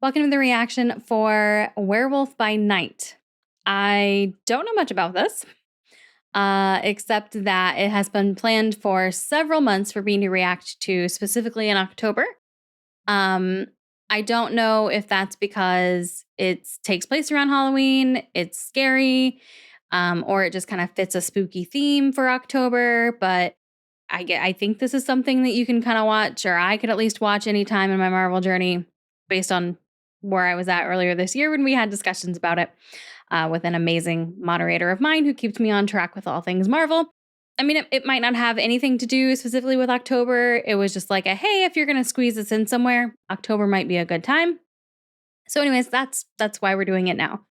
Welcome to the reaction for Werewolf by Night. I don't know much about this, except that it has been planned for several months for me to react to, specifically in October. I don't know if that's because it takes place around Halloween, it's scary, or it just kind of fits a spooky theme for October. But I think this is something that you can kind of watch, or I could at least watch anytime in my Marvel journey, based on where I was at earlier this year when we had discussions about it with an amazing moderator of mine who keeps me on track with all things Marvel. I mean, it might not have anything to do specifically with October. It was just like hey, if you're going to squeeze this in somewhere, October might be a good time. So anyways, that's why we're doing it now.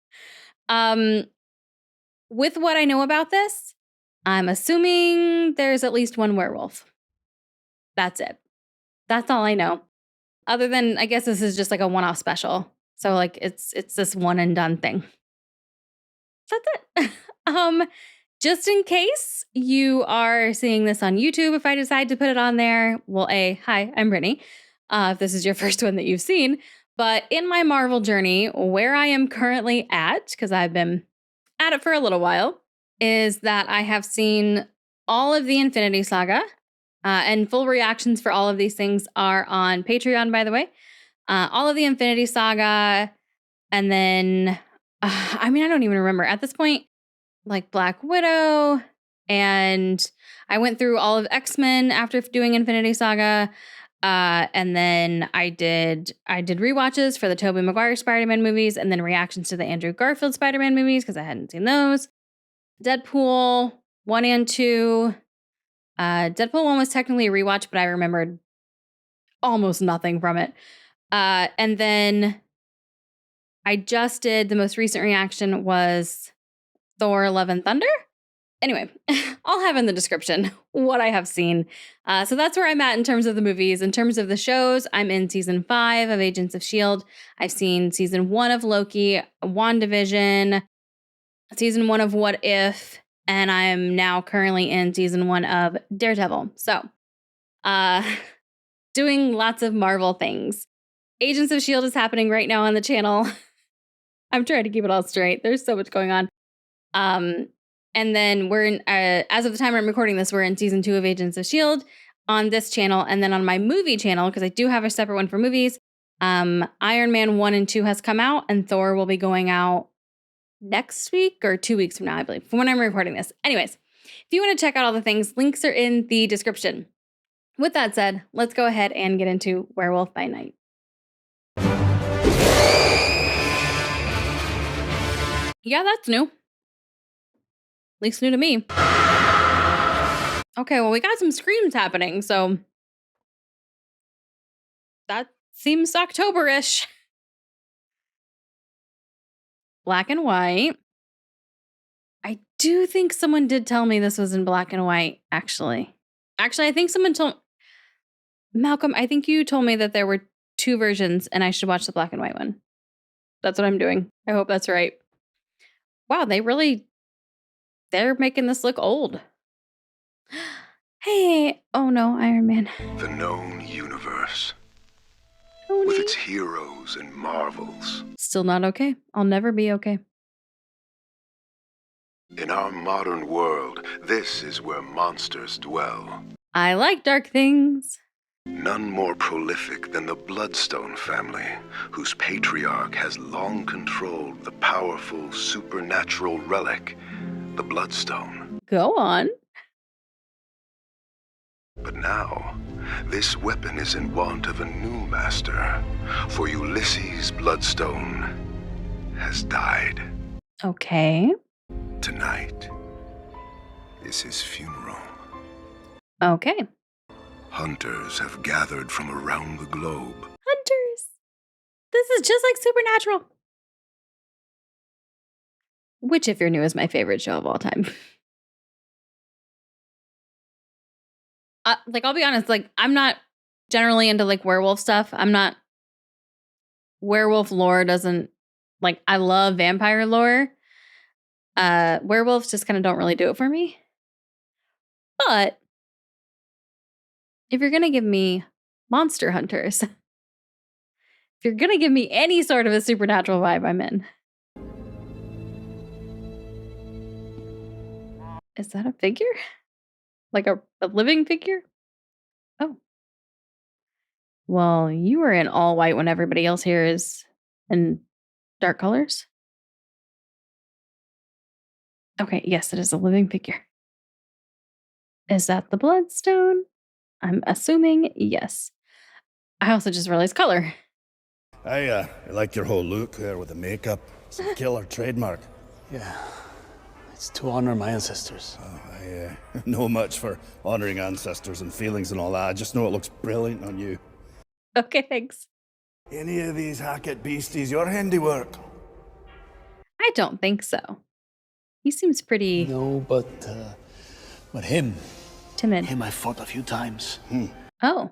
With what I know about this, I'm assuming there's at least one werewolf. That's it. That's all I know. Other than, I guess this is just like a one-off special. So like it's this one and done thing. That's it. Just in case you are seeing this on YouTube, if I decide to put it on there, well, hi, I'm Brittany. If this is your first one that you've seen. But in my Marvel journey, where I am currently at, because I've been at it for a little while, is that I have seen all of the Infinity Saga. And full reactions for all of these things are on Patreon, by the way. All of the Infinity Saga, and then, I don't even remember at this point, like Black Widow, and I went through all of X-Men after doing Infinity Saga, and then I did rewatches for the Tobey Maguire Spider-Man movies, and then reactions to the Andrew Garfield Spider-Man movies because I hadn't seen those. Deadpool 1 and 2. Deadpool 1 was technically a rewatch, but I remembered almost nothing from it. And then I just did, the most recent reaction was Thor Love and Thunder. Anyway, I'll have in the description what I have seen. So that's where I'm at in terms of the movies. In terms of the shows, I'm in season 5 of Agents of S.H.I.E.L.D. I've seen season 1 of Loki, WandaVision, season 1 of What If, and I'm now currently in season 1 of Daredevil. So, doing lots of Marvel things. Agents of S.H.I.E.L.D. is happening right now on the channel. I'm trying to keep it all straight. There's so much going on. And then we're in, as of the time I'm recording this, we're in season 2 of Agents of S.H.I.E.L.D. on this channel. And then on my movie channel, because I do have a separate one for movies, Iron Man 1 and 2 has come out, and Thor will be going out next week or 2 weeks from now, I believe, from when I'm recording this. Anyways, if you want to check out all the things, links are in the description. With that said, let's go ahead and get into Werewolf by Night. Yeah, that's new. At least new to me. Okay, well, we got some screams happening, so that seems October-ish. Black and white. I do think someone did tell me this was in black and white, actually. Actually, I think someone told... Malcolm, I think you told me that there were 2 versions and I should watch the black and white one. That's what I'm doing. I hope that's right. Wow, they're making this look old. Hey, oh no, Iron Man. The known universe. Tony. With its heroes and marvels. Still not okay. I'll never be okay. In our modern world, this is where monsters dwell. I like dark things. None more prolific than the Bloodstone family, whose patriarch has long controlled the powerful supernatural relic, the Bloodstone. Go on. But now, this weapon is in want of a new master, for Ulysses Bloodstone has died. Okay. Tonight is his funeral. Okay. Hunters have gathered from around the globe. Hunters. This is just like Supernatural. Which, if you're new, is my favorite show of all time. I'll be honest, I'm not generally into, werewolf stuff. I'm not... Werewolf lore doesn't... I love vampire lore. Werewolves just kind of don't really do it for me. But if you're going to give me monster hunters, If you're going to give me any sort of a supernatural vibe, I'm in. Is that a figure? Like a living figure? Oh. Well, you are in all white when everybody else here is in dark colors. Okay, yes, it is a living figure. Is that the Bloodstone? I'm assuming yes. I also just realized color. I like your whole look there with the makeup. It's a killer trademark. Yeah, it's to honor my ancestors. I know much for honoring ancestors and feelings and all that. I just know it looks brilliant on you. Okay, thanks. Any of these Hackett beasties your handiwork? I don't think so. He seems pretty No, but him. timid. Him I fought a few times. Oh.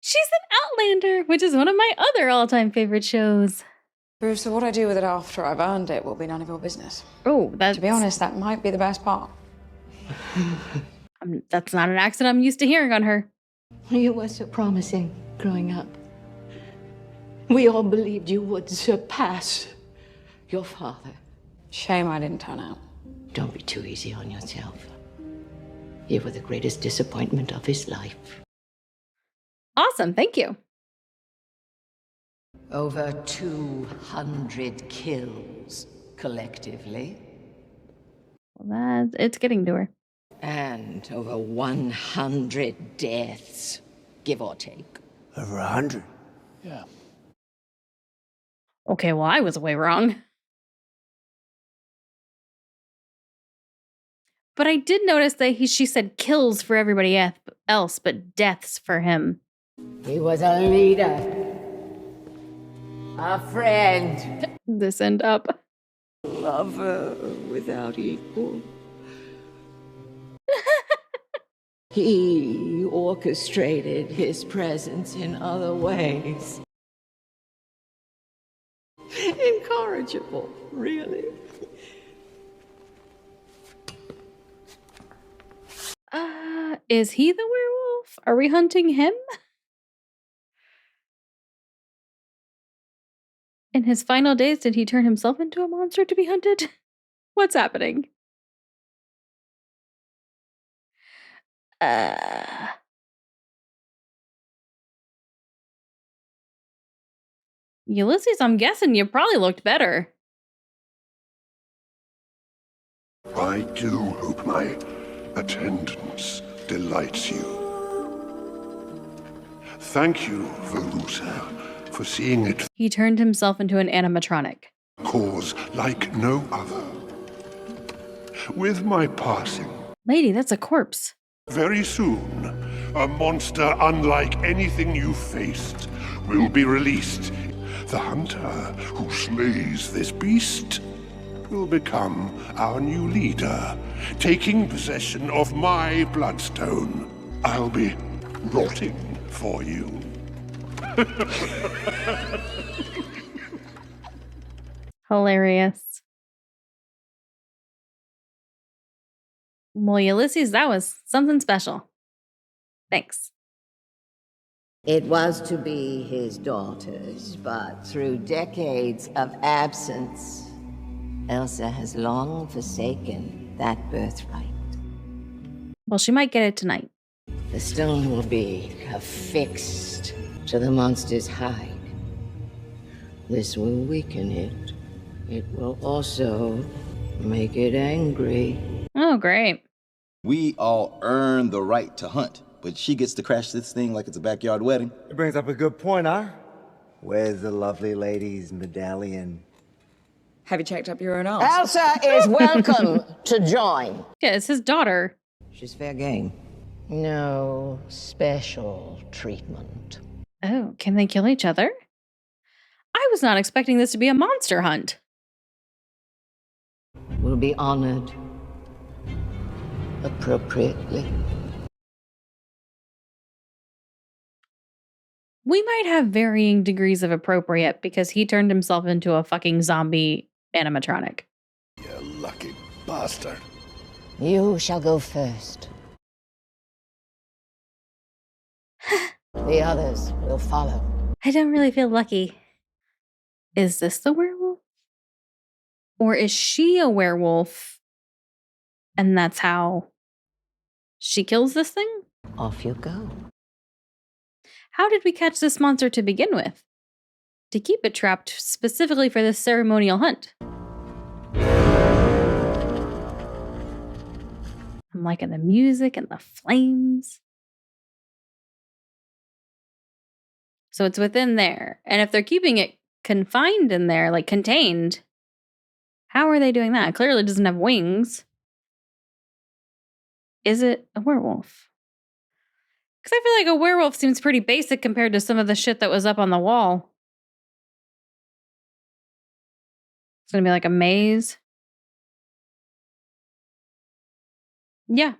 She's an Outlander, which is one of my other all-time favorite shows. Bruce, so what I do with it after I've earned it will be none of your business. Oh, that's... To be honest, that might be the best part. That's not an accent I'm used to hearing on her. You were so promising growing up. We all believed you would surpass your father. Shame I didn't turn out. Don't be too easy on yourself. You were the greatest disappointment of his life. Awesome, thank you. Over 200 kills collectively. Well, it's getting to her. And over 100 deaths, give or take. Over 100? Yeah. Okay, well, I was way wrong. But I did notice that she said kills for everybody else, but deaths for him. He was a leader. A friend. This end up. Lover without equal. He orchestrated his presence in other ways. Incorrigible, really. Is he the werewolf? Are we hunting him? In his final days, did he turn himself into a monster to be hunted? What's happening? Ulysses, I'm guessing you probably looked better. I do hope my attendance delights you. Thank you, Verusa, for seeing it He turned himself into an animatronic. cause like no other. With my passing, Lady, that's a corpse. very soon, a monster unlike anything you faced will be released. The hunter who slays this beast will become our new leader, taking possession of my bloodstone. I'll be rotting for you. Hilarious. Well, Ulysses, that was something special. Thanks. It was to be his daughter's, but through decades of absence, Elsa has long forsaken that birthright. Well, she might get it tonight. The stone will be affixed to the monster's hide. This will weaken it. It will also make it angry. Oh, great. We all earn the right to hunt, but she gets to crash this thing like it's a backyard wedding. It brings up a good point, huh? Where's the lovely lady's medallion? Have you checked up your own arms? Elsa is welcome to join. Yeah, it's his daughter. She's fair game. No special treatment. Oh, can they kill each other? I was not expecting this to be a monster hunt. Will be honored appropriately. We might have varying degrees of appropriate because he turned himself into a fucking zombie animatronic. You lucky bastard. You shall go first. The others will follow. I don't really feel lucky. Is this the werewolf? Or is she a werewolf? And that's how she kills this thing? Off you go. How did we catch this monster to begin with? To keep it trapped specifically for this ceremonial hunt. I'm liking the music and the flames. So it's within there. And if they're keeping it confined in there, like contained, how are they doing that? It clearly doesn't have wings. Is it a werewolf? Because I feel like a werewolf seems pretty basic compared to some of the shit that was up on the wall. It's going to be like a maze. Yeah.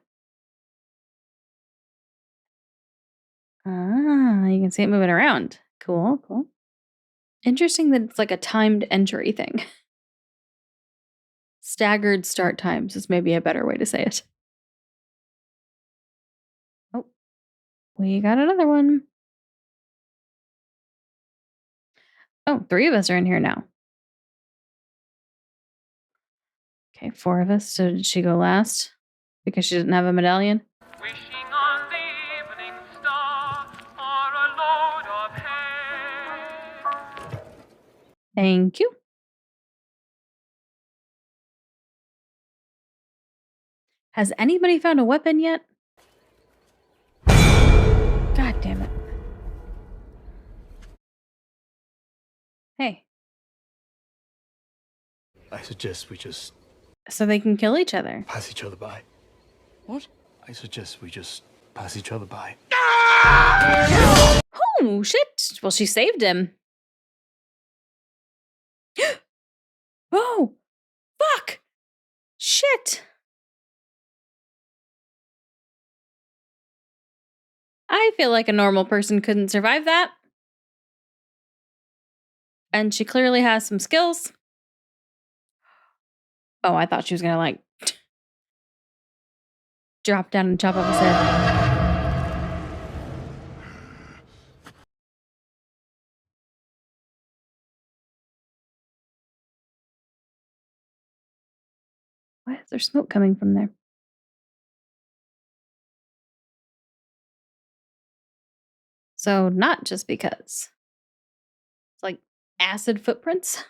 Ah, you can see it moving around. Cool, cool. Interesting that it's like a timed entry thing. Staggered start times is maybe a better way to say it. Oh, we got another one. Oh, 3 of us are in here now. Okay, 4 of us. So did she go last? Because she didn't have a medallion? Wishing on the evening star or a load of hay. Thank you. Has anybody found a weapon yet? God damn it. Hey. I suggest we just So they can kill each other. pass each other by. What? I suggest we just pass each other by. Oh, shit. Well, she saved him. Oh, fuck. Shit. I feel like a normal person couldn't survive that. And she clearly has some skills. Oh, I thought she was gonna like drop down and chop off his head. Why is there smoke coming from there? So not just because. It's like acid footprints.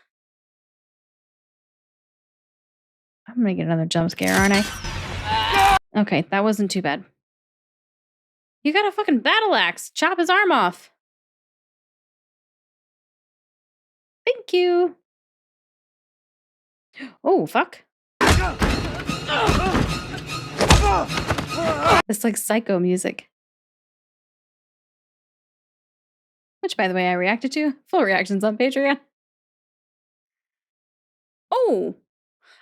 I'm gonna get another jump scare, aren't I? Okay, that wasn't too bad. You got a fucking battle axe. Chop his arm off. Thank you. Oh, fuck. It's like psycho music. Which, by the way, I reacted to. Full reactions on Patreon. Oh.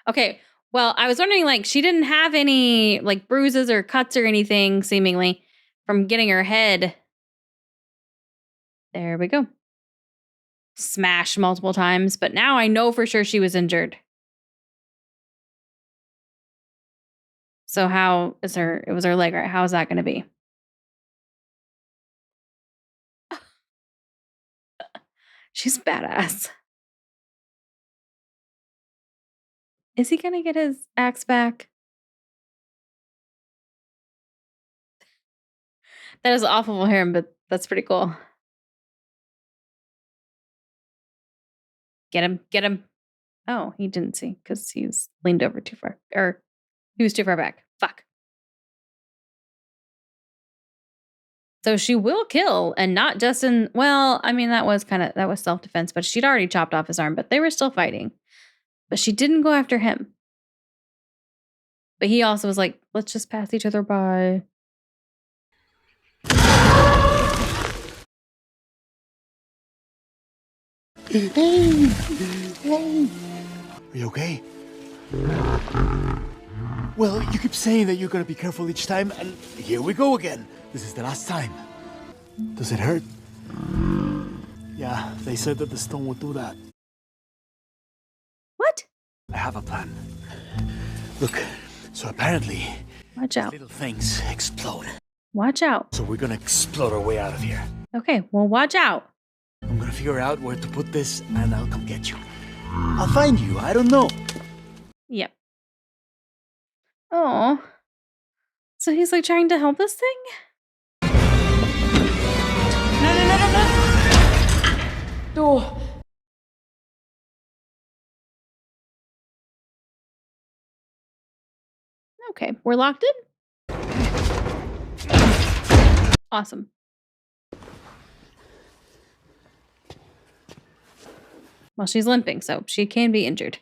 Okay. Well, I was wondering, like, she didn't have any, like, bruises or cuts or anything, seemingly, from getting her head. There we go. Smashed multiple times, but now I know for sure she was injured. So how is her, it was her leg, right? How is that going to be? She's badass. Is he going to get his axe back? That is awful for him, but that's pretty cool. Get him, get him. Oh, he didn't see because he was leaned over too far. Or he was too far back. Fuck. So she will kill, and not just in, well, I mean, that was self-defense, but she'd already chopped off his arm, but they were still fighting. But she didn't go after him. But he also was like, let's just pass each other by. Are you okay? Well, you keep saying that you're gonna be careful each time, and here we go again. This is the last time. Does it hurt? Yeah, they said that the stone would do that. What? I have a plan. Look, so apparently, Watch out. little things explode. Watch out. So we're gonna explode our way out of here. Okay, well, watch out. I'm gonna figure out where to put this and I'll come get you. I'll find you, I don't know. Yep. Oh. So he's like trying to help this thing? No. Door. Okay, we're locked in? Awesome. Well, she's limping, so she can be injured.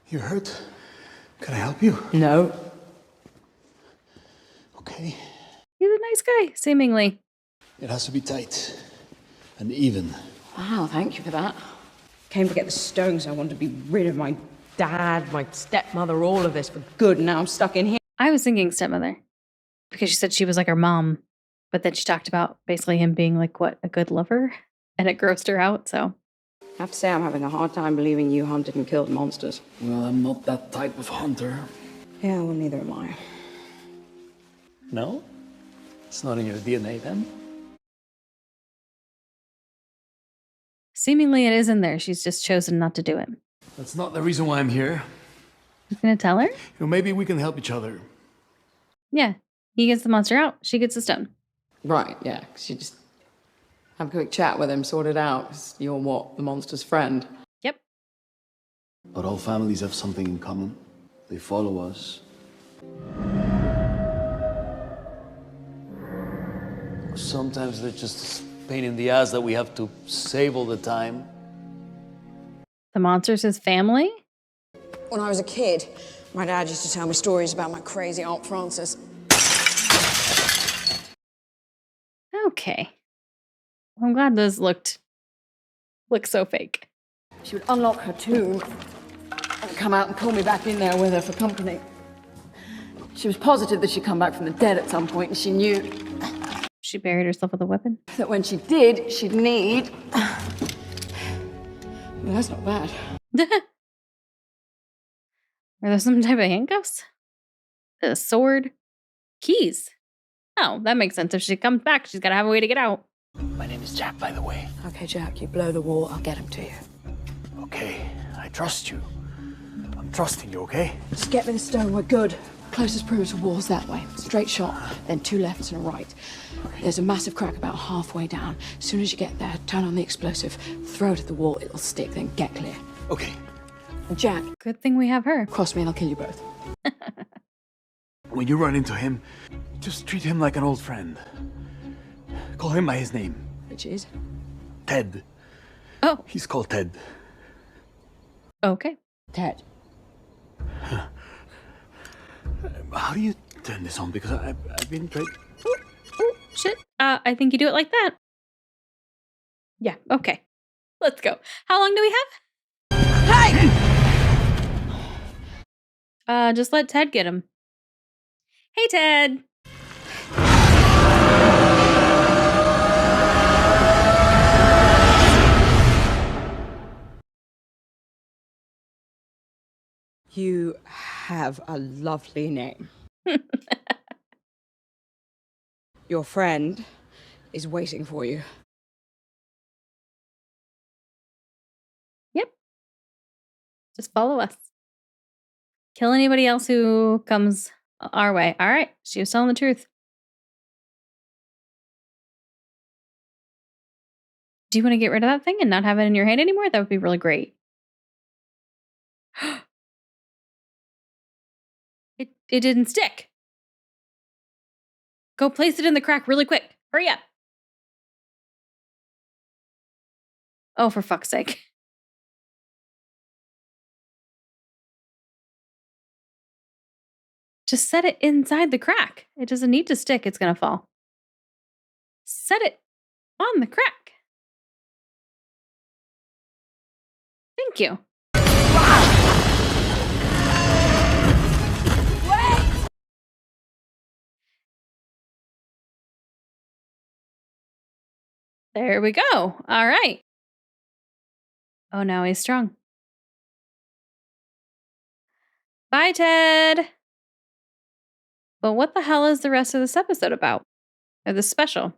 You hurt? Can I help you? No. Okay. He's a nice guy, seemingly. It has to be tight and even. Wow, thank you for that. Came to get the stones. I wanted to be rid of my dad, my stepmother, all of this for good, and now I'm stuck in here. I was thinking stepmother because she said she was like her mom, but then she talked about basically him being like, what, a good lover? And it grossed her out, so. I have to say, I'm having a hard time believing you hunted and killed monsters. Well, I'm not that type of hunter. Yeah, well, neither am I. No? It's not in your DNA then? Seemingly it is in there. She's just chosen not to do it. That's not the reason why I'm here. He's gonna tell her? Maybe we can help each other. Yeah. He gets the monster out. She gets the stone. Right, yeah, 'cause you just have a quick chat with him, sort it out, 'cause you're what? The monster's friend? Yep. But all families have something in common. They follow us. Sometimes they're just a pain in the ass that we have to save all the time. The monster's his family? When I was a kid, my dad used to tell me stories about my crazy Aunt Frances. Okay. I'm glad those looked so fake. She would unlock her tomb and come out and pull me back in there with her for company. She was positive that she'd come back from the dead at some point, and she knew She buried herself with a weapon? that when she did, she'd need... Well, that's not bad. Are there some type of handcuffs? A sword? Keys? Oh, that makes sense. If she comes back, she's gotta have a way to get out. My name is Jack, by the way. Okay, Jack, you blow the wall, I'll get him to you. Okay, I trust you. I'm trusting you, okay? Just get me the stone, we're good. Closest perimeter wall's that way. Straight shot, then 2 lefts and a right. There's a massive crack about halfway down. As soon as you get there, turn on the explosive, throw it at the wall, it'll stick, then get clear. Okay. And Jack, Good thing we have her. cross me and I'll kill you both. When you run into him, just treat him like an old friend. Call him by his name. Which is? Ted. Oh, He's called Ted. okay. Ted. How do you turn this on? Because I've been trying... Shit. I think you do it like that. Yeah, okay. Let's go. How long do we have? Hey! Just let Ted get him. Hey, Ted. You have a lovely name. Your friend is waiting for you. Yep. Just follow us. Kill anybody else who comes our way. All right. She was telling the truth. Do you want to get rid of that thing and not have it in your hand anymore? That would be really great. It didn't stick. Go place it in the crack really quick. Hurry up. Oh, for fuck's sake. Just set it inside the crack. It doesn't need to stick. It's going to fall. Set it on the crack. Thank you. There we go. All right. Oh, now he's strong. Bye, Ted. But what the hell is the rest of this episode about? Or this special?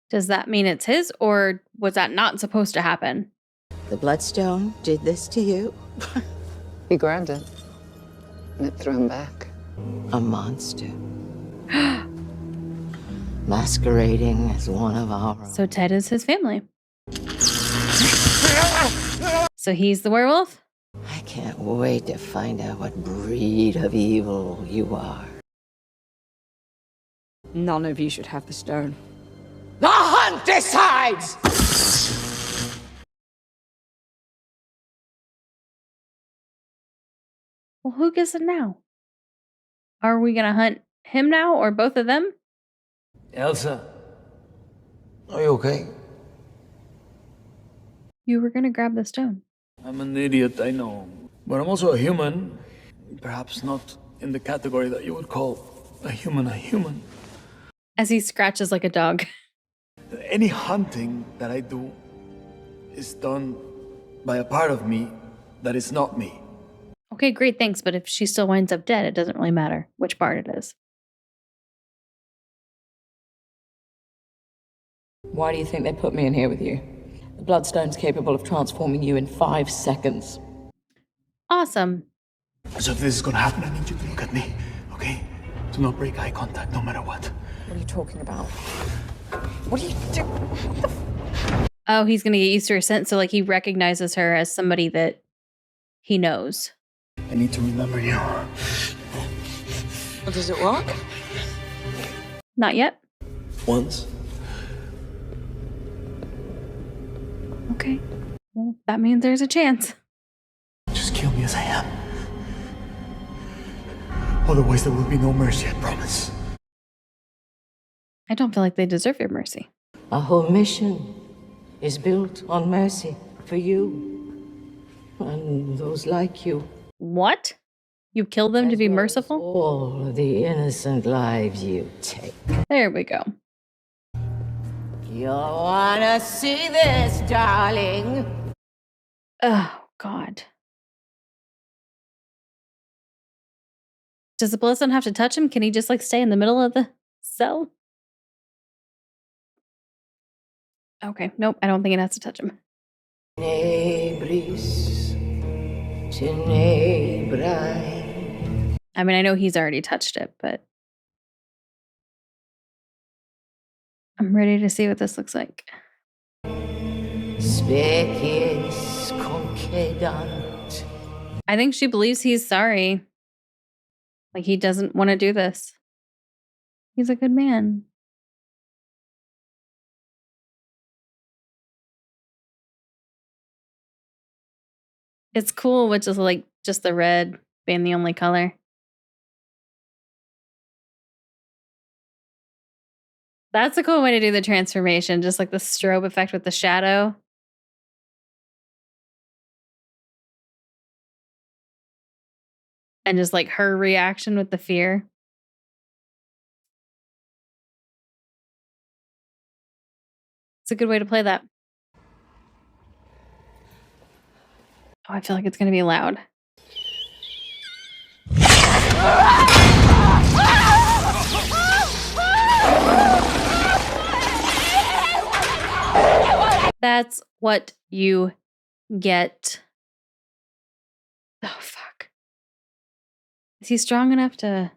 Does that mean it's his, or was that not supposed to happen? The Bloodstone did this to you? He grabbed it, and it threw him back. A monster. Masquerading as one of our own. So Ted is his family. So he's the werewolf? I can't wait to find out what breed of evil you are. None of you should have the stone. The hunt decides! Well, who gets it now? Are we gonna hunt him now, or both of them? Elsa, are you okay? You were gonna grab the stone. I'm an idiot, I know. But I'm also a human. Perhaps not in the category that you would call a human. As he scratches like a dog. Any hunting that I do is done by a part of me that is not me. Okay, great, thanks. But if she still winds up dead, it doesn't really matter which part it is. Why do you think they put me in here with you? The Bloodstone's capable of transforming you in 5 seconds. Awesome. So if this is gonna happen, I need you to look at me, okay? Do not break eye contact, no matter what. What are you talking about? What are you doing? Oh, he's gonna get used to her scent, so like he recognizes her as somebody that he knows. I need to remember you. Well, does it work? Not yet. Once. Okay. Well, that means there's a chance. Just kill me as I am. Otherwise, there will be no mercy, I promise. I don't feel like they deserve your mercy. Our whole mission is built on mercy for you and those like you. What? You kill them to be merciful? All the innocent lives you take. There we go. You wanna see this, darling? Oh, God. Does the Bloodstone have to touch him? Can he just like stay in the middle of the cell? Okay, nope, I don't think it has to touch him. Tenebris, tenebrae. I mean, I know he's already touched it, but I'm ready to see what this looks like. Species concedant. I think she believes he's sorry. Like he doesn't want to do this. He's a good man. It's cool with just like just the red being the only color. That's a cool way to do the transformation, just like the strobe effect with the shadow. And just like her reaction with the fear. It's a good way to play that. Oh, I feel like it's going to be loud. That's what you get. Oh, fuck. Is he strong enough to...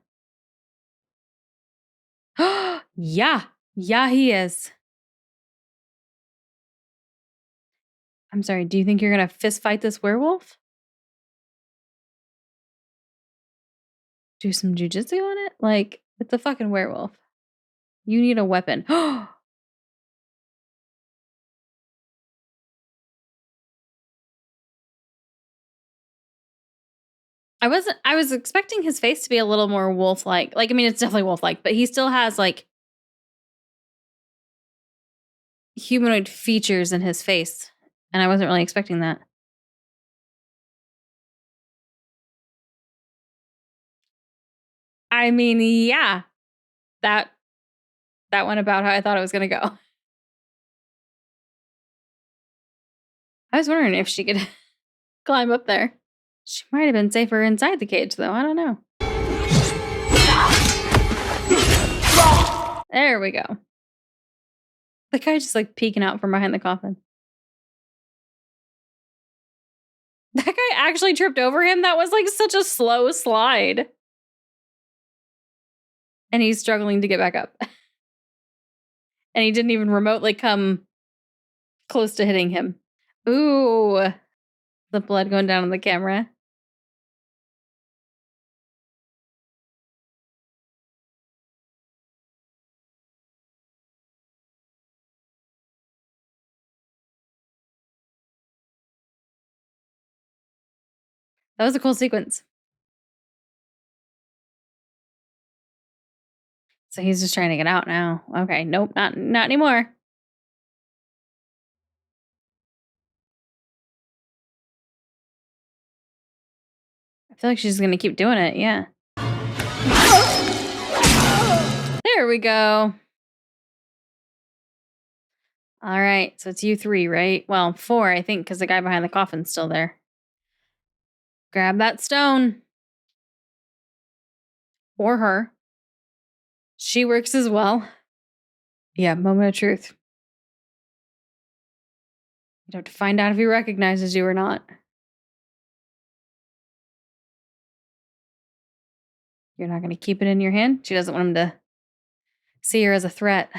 Yeah. Yeah, he is. I'm sorry, do you think you're going to fist fight this werewolf? Do some jujitsu on it? Like, it's a fucking werewolf. You need a weapon. I was expecting his face to be a little more wolf-like. Like, I mean, it's definitely wolf-like, but he still has, like, humanoid features in his face. And I wasn't really expecting that. I mean, yeah. That went about how I thought it was going to go. I was wondering if she could climb up there. She might have been safer inside the cage, though. I don't know. There we go. The guy just like peeking out from behind the coffin. That guy actually tripped over him. That was like such a slow slide. And he's struggling to get back up. And he didn't even remotely come close to hitting him. Ooh, the blood going down on the camera. That was a cool sequence. So he's just trying to get out now. Okay, nope, not anymore. I feel like she's gonna keep doing it, yeah. There we go. All right, so it's you 3, right? Well, 4, I think, because the guy behind the coffin's still there. Grab that stone. Or her. She works as well. Yeah, moment of truth. You'd have to find out if he recognizes you or not. You're not going to keep it in your hand? She doesn't want him to see her as a threat.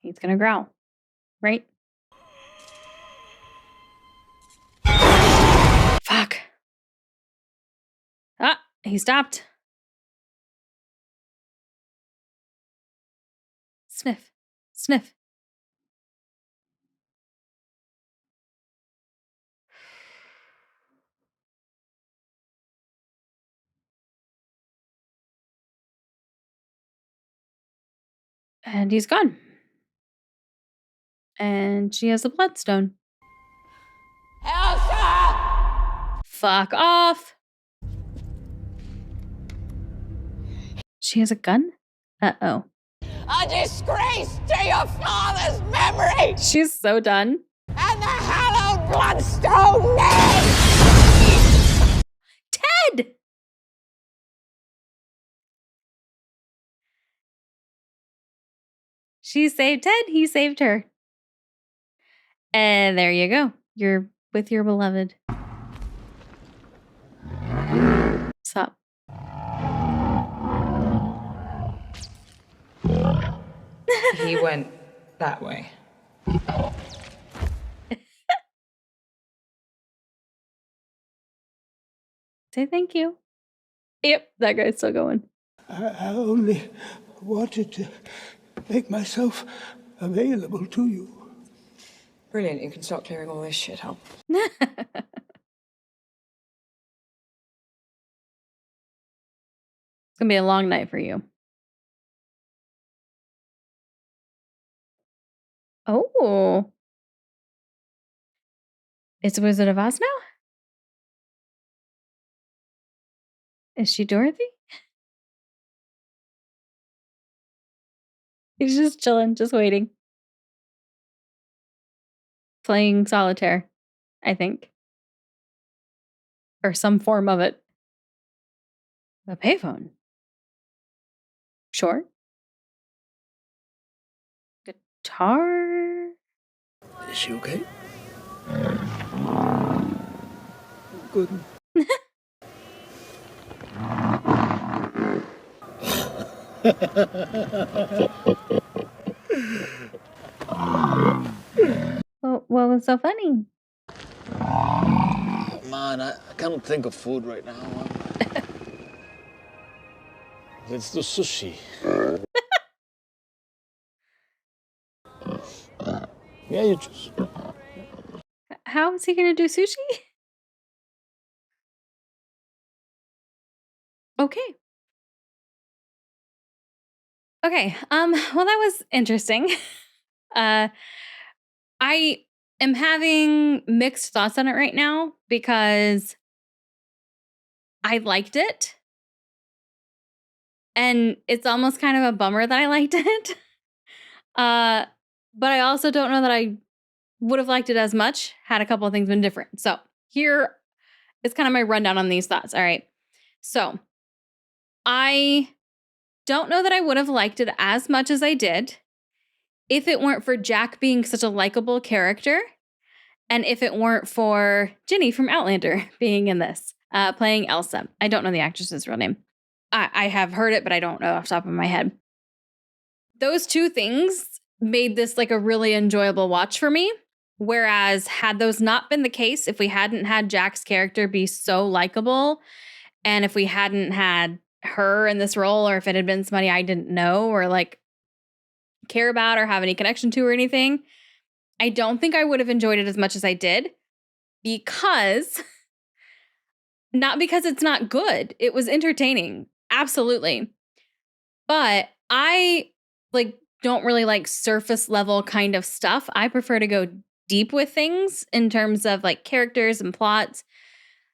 He's going to growl, right? Fuck. Ah, he stopped. Sniff. Sniff. And he's gone. And she has a bloodstone. Elsa! Fuck off. She has a gun? Uh-oh. A disgrace to your father's memory! She's so done. And the hallowed bloodstone name! Ted! She saved Ted, he saved her. And there you go. You're with your beloved. What's up? He went that way. Say thank you. Yep, that guy's still going. I only wanted to make myself available to you. Brilliant, you can start clearing all this shit up. It's gonna be a long night for you. Oh. It's Wizard of Oz now? Is she Dorothy? He's just chilling, just waiting. Playing solitaire, I think. Or some form of it. A payphone. Sure. Guitar. Is she okay? Good. What was so funny? Man, I can't think of food right now. Let's do sushi. Yeah, you choose. How is he gonna do sushi? Okay. Okay. Well, that was interesting. I am having mixed thoughts on it right now because I liked it. And it's almost kind of a bummer that I liked it. But I also don't know that I would have liked it as much had a couple of things been different. So here is kind of my rundown on these thoughts. All right. So I don't know that I would have liked it as much as I did if it weren't for Jack being such a likable character, and if it weren't for Ginny from Outlander being in this, playing Elsa. I don't know the actress's real name. I have heard it, but I don't know off the top of my head. Those two things made this like a really enjoyable watch for me. Whereas had those not been the case, if we hadn't had Jack's character be so likable, and if we hadn't had her in this role, or if it had been somebody I didn't know or like care about or have any connection to or anything, I don't think I would have enjoyed it as much as I did, because not because it's not good. It was entertaining. Absolutely. But I like don't really like surface level kind of stuff. I prefer to go deep with things in terms of like characters and plots.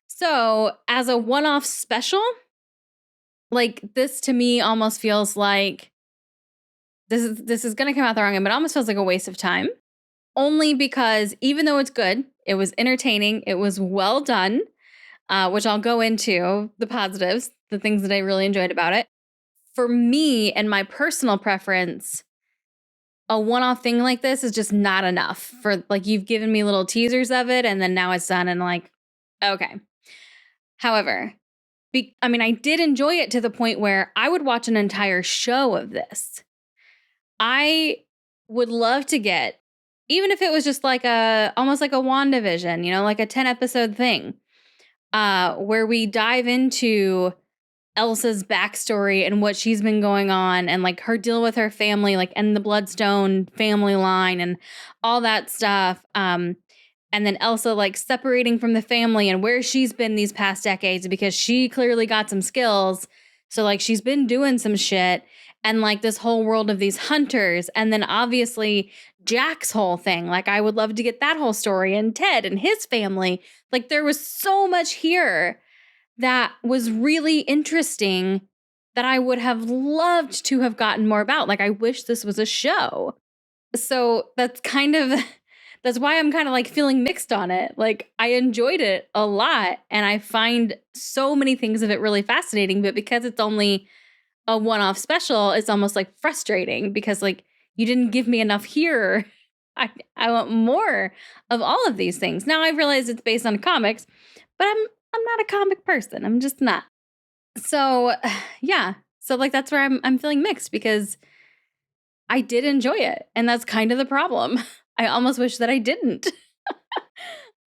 So as a one-off special, like this to me almost feels like this is going to come out the wrong end, but it almost feels like a waste of time. Only because even though it's good, it was entertaining, it was well done, which I'll go into the positives, the things that I really enjoyed about it. For me and my personal preference, a one-off thing like this is just not enough. For like, you've given me little teasers of it and then now it's done and like, okay. However, I did enjoy it to the point where I would watch an entire show of this. I would love to get, even if it was just like almost like a WandaVision, like a 10 episode thing, where we dive into Elsa's backstory and what she's been going on and like her deal with her family, like, and the Bloodstone family line and all that stuff. And then Elsa like separating from the family and where she's been these past decades, because she clearly got some skills. So like she's been doing some shit, and like this whole world of these hunters. And then obviously Jack's whole thing. Like I would love to get that whole story, and Ted and his family. Like there was so much here that was really interesting that I would have loved to have gotten more about. Like I wish this was a show. So that's why I'm kind of like feeling mixed on it. Like I enjoyed it a lot and I find so many things of it really fascinating, but because it's only a one-off special, it's almost like frustrating because like you didn't give me enough here. I want more of all of these things. Now I realize it's based on comics, but I'm not a comic person. I'm just not. So yeah. So like that's where I'm feeling mixed, because I did enjoy it. And that's kind of the problem. I almost wish that I didn't.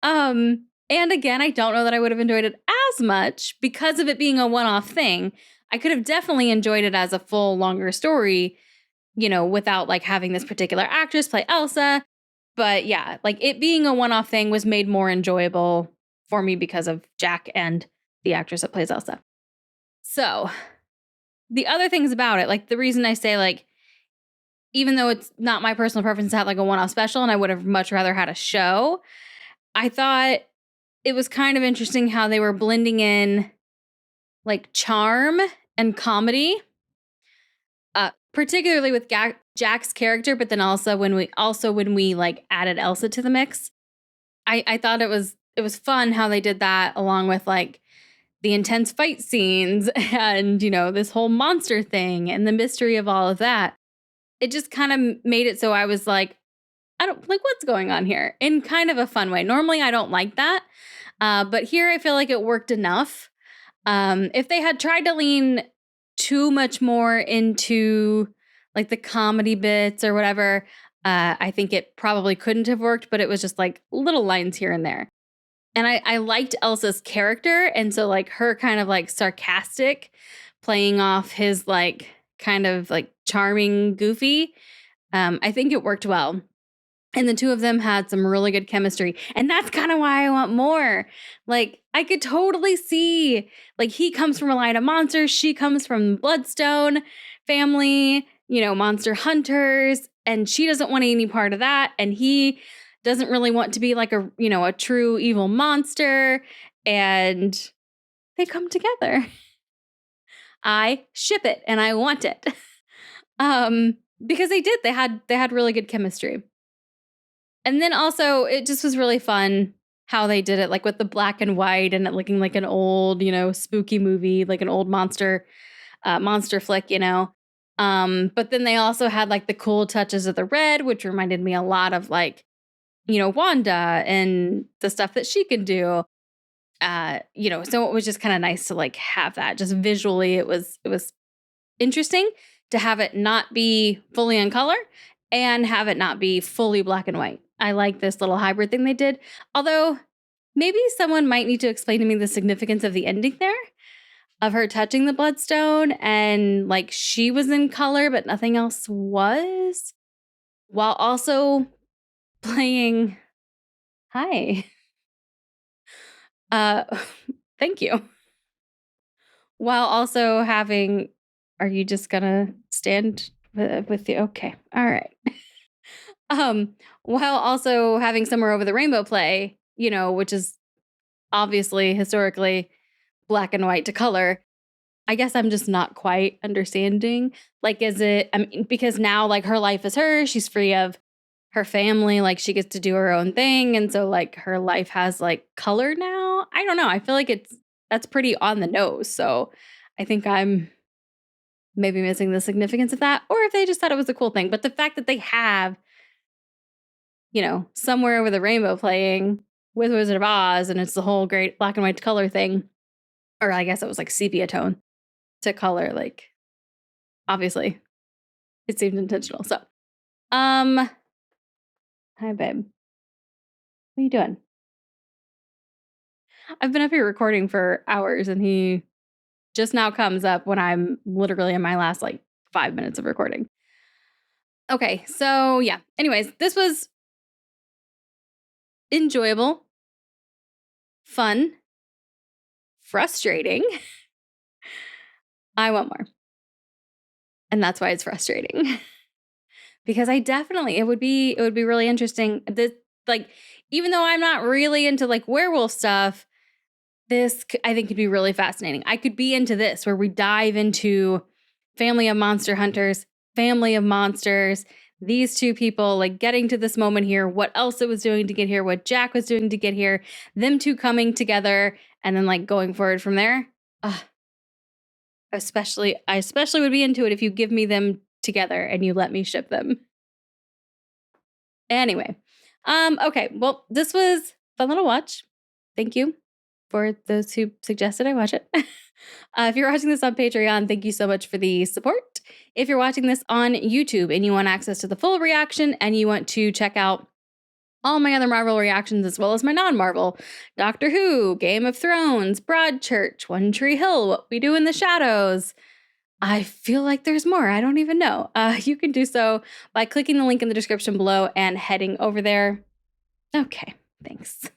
And again, I don't know that I would have enjoyed it as much because of it being a one-off thing. I could have definitely enjoyed it as a full, longer story, without like having this particular actress play Elsa. But yeah, like it being a one-off thing was made more enjoyable for me because of Jack and the actress that plays Elsa. So the other things about it, like the reason I say like, even though it's not my personal preference to have like a one-off special and I would have much rather had a show, I thought it was kind of interesting how they were blending in like charm and comedy, particularly with Jack's character, but then also when we like added Elsa to the mix. I thought it was fun how they did that, along with like the intense fight scenes and, this whole monster thing and the mystery of all of that. It just kind of made it so I was like, I don't like what's going on here, in kind of a fun way. Normally I don't like that. But here I feel like it worked enough. If they had tried to lean too much more into like the comedy bits or whatever, I think it probably couldn't have worked, but it was just like little lines here and there. And I liked Elsa's character. And so like her kind of like sarcastic, playing off his like kind of like charming goofy. I think it worked well. And the two of them had some really good chemistry. And that's kind of why I want more. Like, I could totally see, like, he comes from a line of monsters. She comes from Bloodstone family, monster hunters. And she doesn't want any part of that. And he doesn't really want to be like a true evil monster. And they come together. I ship it and I want it. Because they did. They had really good chemistry. And then also, it just was really fun how they did it, like with the black and white and it looking like an old, spooky movie, like an old monster. monster flick, you know. But then they also had like the cool touches of the red, which reminded me a lot of like, you know, Wanda and the stuff that she can do. You know, so it was just kind of nice to like have that. Just visually, it was interesting to have it not be fully in color and have it not be fully black and white. I like this little hybrid thing they did. Although maybe someone might need to explain to me the significance of the ending there, of her touching the bloodstone and like she was in color, but nothing else was, while also playing. Hi. Thank you. While also having, are you just gonna stand with the, okay, all right. While also having Somewhere Over the Rainbow play, you know, which is obviously historically black and white to color. I guess I'm just not quite understanding. Like, is it, I mean, because now like her life is hers, she's free of her family, like she gets to do her own thing. And so like her life has like color now. I don't know. I feel like that's pretty on the nose. So I think I'm maybe missing the significance of that, or if they just thought it was a cool thing. But the fact that they have, you know, Somewhere Over the Rainbow playing with Wizard of Oz, and it's the whole great black and white color thing, or I guess it was like sepia tone to color, like obviously it seemed intentional. So, hi babe. What are you doing? I've been up here recording for hours and he just now comes up when I'm literally in my last like 5 minutes of recording. Okay, so yeah. Anyways, this was enjoyable, fun, frustrating. I want more. And that's why it's frustrating. Because I definitely, it would be really interesting. This, like, even though I'm not really into like werewolf stuff, this I think could be really fascinating. I could be into this where we dive into family of monster hunters, family of monsters, these two people like getting to this moment here, what else it was doing to get here, what Jack was doing to get here, them two coming together, and then like going forward from there. I especially would be into it if you give me them together and you let me ship them. Anyway, okay, well, this was a fun little watch. Thank you for those who suggested I watch it. If you're watching this on Patreon, thank you so much for the support. If you're watching this on YouTube and you want access to the full reaction and you want to check out all my other Marvel reactions as well as my non-Marvel, Doctor Who, Game of Thrones, Broadchurch, One Tree Hill, What We Do in the Shadows, I feel like there's more. I don't even know. You can do so by clicking the link in the description below and heading over there. Okay, thanks.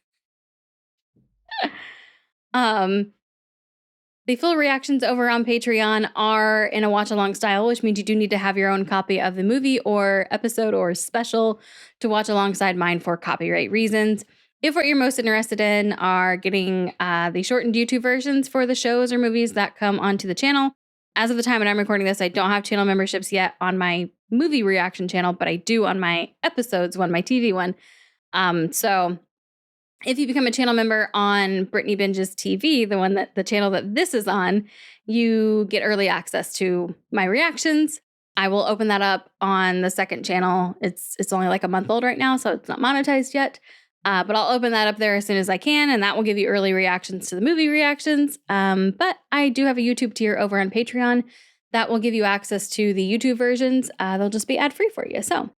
The full reactions over on Patreon are in a watch-along style, which means you do need to have your own copy of the movie or episode or special to watch alongside mine for copyright reasons. If what you're most interested in are getting the shortened YouTube versions for the shows or movies that come onto the channel, as of the time when I'm recording this, I don't have channel memberships yet on my movie reaction channel, but I do on my episodes one, my TV one. So if you become a channel member on Brittany Binge's TV, the channel that this is on, you get early access to my reactions. I will open that up on the second channel. It's only like a month old right now, so it's not monetized yet. But I'll open that up there as soon as I can, and that will give you early reactions to the movie reactions. But I do have a YouTube tier over on Patreon that will give you access to the YouTube versions. They'll just be ad-free for you. So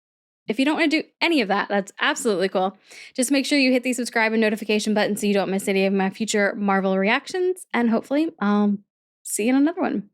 if you don't want to do any of that, that's absolutely cool. Just make sure you hit the subscribe and notification button so you don't miss any of my future Marvel reactions. And hopefully I'll see you in another one.